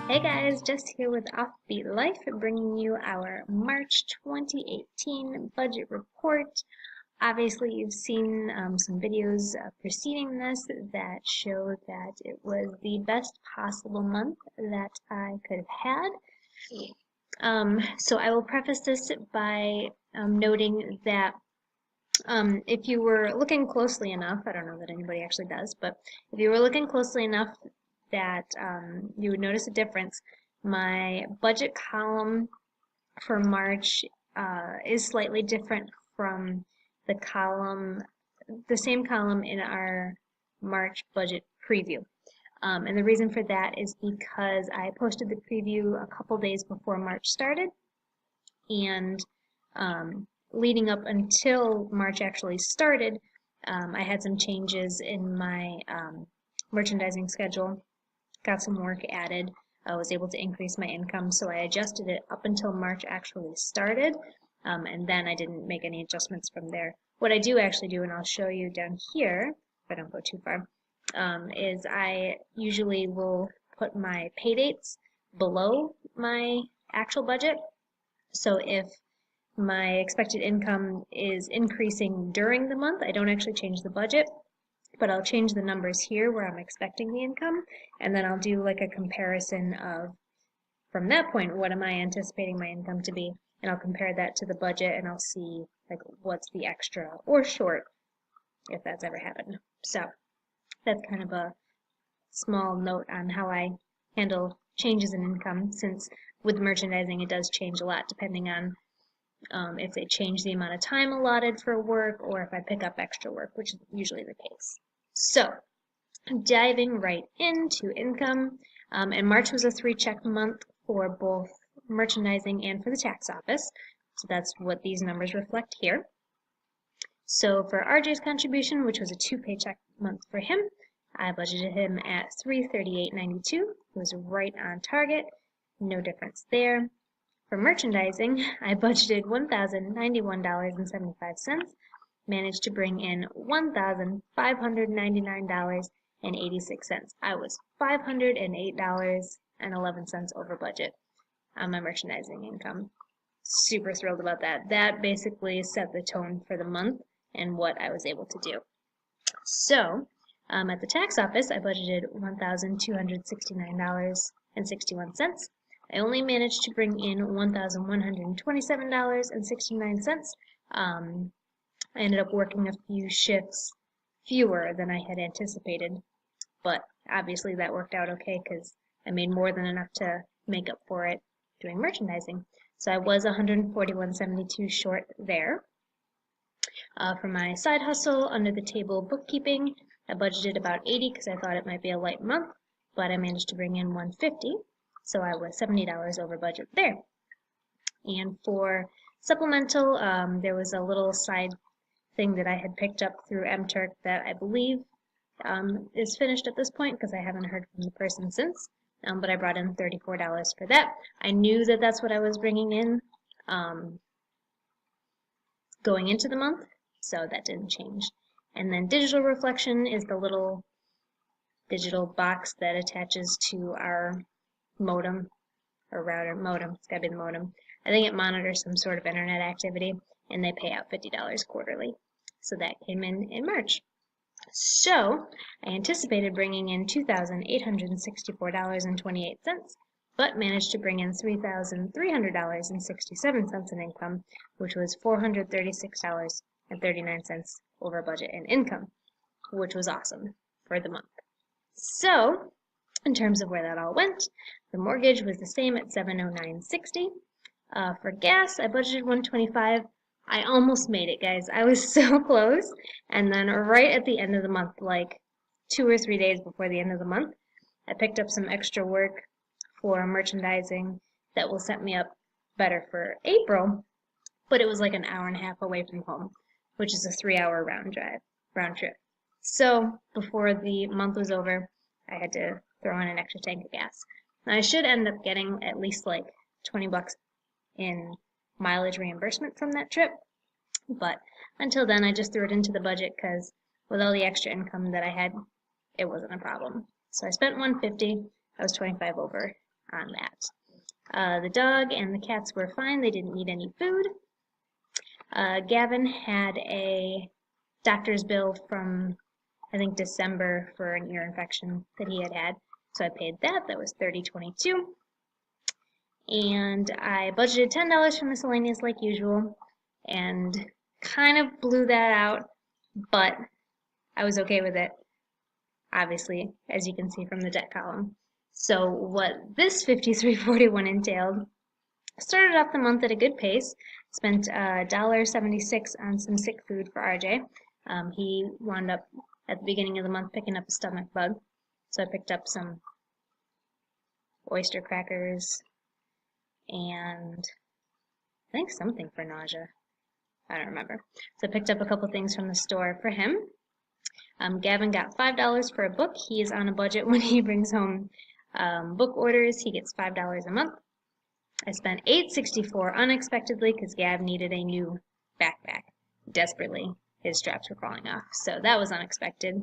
Hey guys, Jess here with Offbeat Life, bringing you our March 2018 budget report. Obviously, you've seen some videos preceding this that show that it was the best possible month that I could have had. So I will preface this by noting that if you were looking closely enough, I don't know that anybody actually does, but if you were looking closely enough that you would notice a difference. My budget column for March is slightly different from the same column in our March budget preview. And the reason for that is because I posted the preview a couple days before March started, and leading up until March actually started, I had some changes in my merchandising schedule, got some work added, I was able to increase my income, so I adjusted it up until March actually started, and then I didn't make any adjustments from there. What I do actually do, and I'll show you down here, if I don't go too far, is I usually will put my pay dates below my actual budget. So if my expected income is increasing during the month, I don't actually change the budget, but I'll change the numbers here where I'm expecting the income, and then I'll do like a comparison of, from that point, what am I anticipating my income to be, and I'll compare that to the budget, and I'll see like what's the extra or short, if that's ever happened. So that's kind of a small note on how I handle changes in income, since with merchandising it does change a lot depending on if they change the amount of time allotted for work or if I pick up extra work, which is usually the case. So, diving right into income, and March was a 3-check month for both merchandising and for the tax office, so that's what these numbers reflect here. So for RJ's contribution, which was a 2-paycheck month for him, I budgeted him at $338.92. He was right on target, no difference there. For merchandising, I budgeted $1,091.75, managed to bring in $1,599.86. I was $508.11 over budget on my merchandising income. Super thrilled about that. That basically set the tone for the month and what I was able to do. So, at the tax office, I budgeted $1,269.61. I only managed to bring in $1,127.69. I ended up working a few shifts fewer than I had anticipated, but obviously that worked out okay because I made more than enough to make up for it doing merchandising. So I was $141.72 short there. For my side hustle, under the table bookkeeping, I budgeted about $80 because I thought it might be a light month, but I managed to bring in $150. So I was $70 over budget there. And for supplemental, there was a little side thing that I had picked up through MTurk that I believe is finished at this point because I haven't heard from the person since. But I brought in $34 for that. I knew that that's what I was bringing in going into the month, so that didn't change. And then digital reflection is the little digital box that attaches to our modem or router. Modem, it's gotta be the modem. I think it monitors some sort of internet activity, and they pay out $50 quarterly. So that came in March. So I anticipated bringing in $2,864.28, but managed to bring in $3,300.67 in income, which was $436.39 over budget in income, which was awesome for the month. So, in terms of where that all went, the mortgage was the same at $709.60. For gas, I budgeted $125. I almost made it, guys. I was so close. And then right at the end of the month, like 2 or 3 days before the end of the month, I picked up some extra work for merchandising that will set me up better for April. But it was like an hour and a half away from home, which is a 3-hour round trip. So before the month was over, I had to throw in an extra tank of gas. Now I should end up getting at least like $20 in mileage reimbursement from that trip, but until then I just threw it into the budget because with all the extra income that I had, it wasn't a problem. So I spent $150. I was $25 over on that. The dog and the cats were fine. They didn't need any food. Gavin had a doctor's bill from, I think, December for an ear infection that he had. So I paid that. That was $30.22. And I budgeted $10 for miscellaneous like usual and kind of blew that out, but I was okay with it, obviously, as you can see from the debt column. So what this $53.41 entailed, started off the month at a good pace, spent $1.76 on some sick food for RJ. He wound up at the beginning of the month picking up a stomach bug, so I picked up some oyster crackers and I think something for nausea. I don't remember. So I picked up a couple things from the store for him. Gavin got $5 for a book. He is on a budget when he brings home book orders. He gets $5 a month. I spent $8.64 unexpectedly because Gav needed a new backpack desperately. His straps were falling off, so that was unexpected.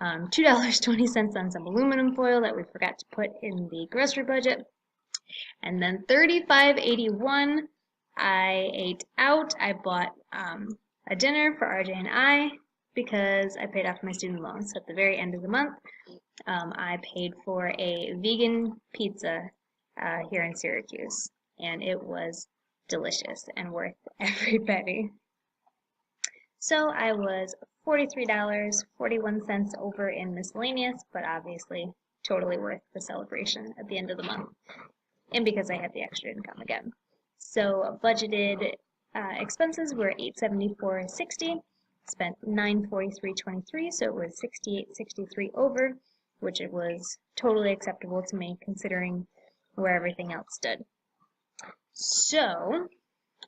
$2.20 on some aluminum foil that we forgot to put in the grocery budget. And then $35.81 I ate out. I bought a dinner for RJ and I because I paid off my student loans. So at the very end of the month, I paid for a vegan pizza here in Syracuse, and it was delicious and worth every penny. So I was $43.41 over in miscellaneous, but obviously totally worth the celebration at the end of the month, and because I had the extra income again. So budgeted expenses were $874.60, spent $943.23, so it was $68.63 over, which it was totally acceptable to me considering where everything else stood. So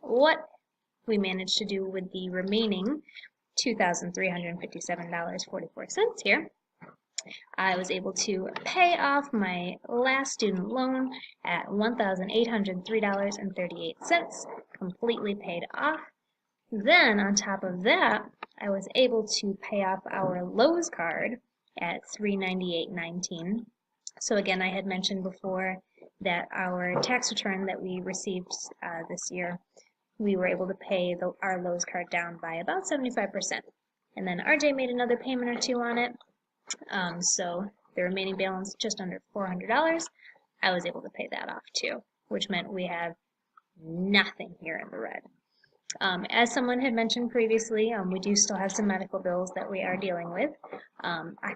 what we managed to do with the remaining $2,357.44 here, I was able to pay off my last student loan at $1,803.38, completely paid off. Then on top of that, I was able to pay off our Lowe's card at $398.19. So again, I had mentioned before that our tax return that we received this year, we were able to pay our Lowe's card down by about 75%. And then RJ made another payment or two on it. So the remaining balance, just under $400, I was able to pay that off too, which meant we have nothing here in the red. As someone had mentioned previously, we do still have some medical bills that we are dealing with. I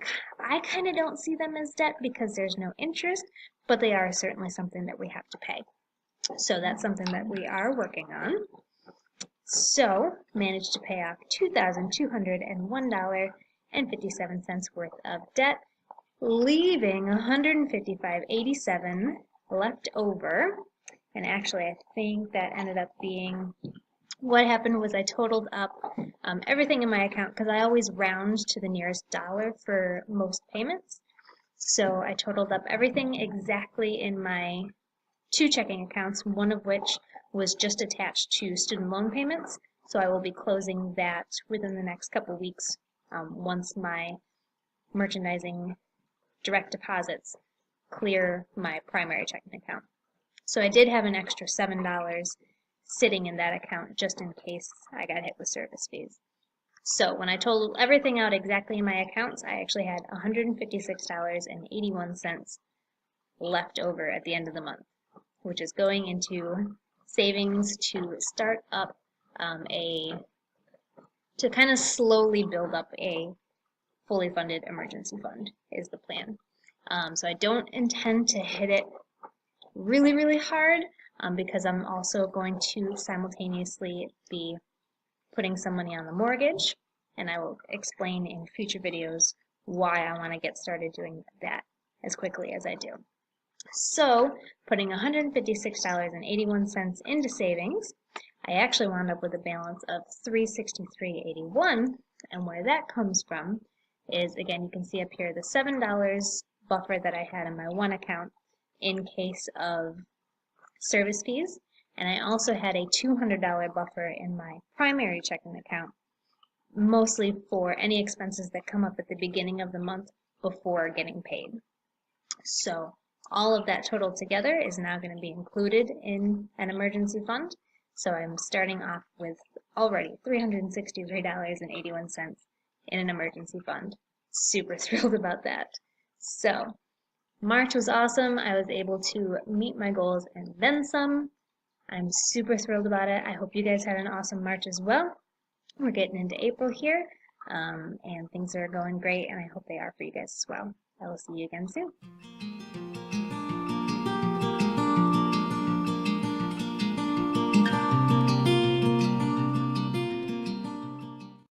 kind of don't see them as debt because there's no interest, but they are certainly something that we have to pay. So that's something that we are working on. So managed to pay off $2,201.57 worth of debt, leaving $155.87 left over. And actually, I think that ended up being what happened was I totaled up everything in my account because I always round to the nearest dollar for most payments. So I totaled up everything exactly in my two checking accounts, one of which was just attached to student loan payments. So I will be closing that within the next couple weeks once my merchandising direct deposits clear my primary checking account. So I did have an extra $7 sitting in that account just in case I got hit with service fees. So when I totaled everything out exactly in my accounts, I actually had $156.81 left over at the end of the month, which is going into savings to start up to kind of slowly build up a fully funded emergency fund is the plan. So I don't intend to hit it really, really hard because I'm also going to simultaneously be putting some money on the mortgage, and I will explain in future videos why I want to get started doing that as quickly as I do. So putting $156.81 into savings, I actually wound up with a balance of $363.81, and where that comes from is, again, you can see up here the $7 buffer that I had in my one account in case of service fees, and I also had a $200 buffer in my primary checking account, mostly for any expenses that come up at the beginning of the month before getting paid. So All of that total together is now going to be included in an emergency fund. So I'm starting off with already $363.81 in an emergency fund. Super thrilled about that. So March was awesome. I was able to meet my goals and then some. I'm super thrilled about it. I hope you guys had an awesome March as well. We're getting into April here, and things are going great, and I hope they are for you guys as well. I will see you again soon.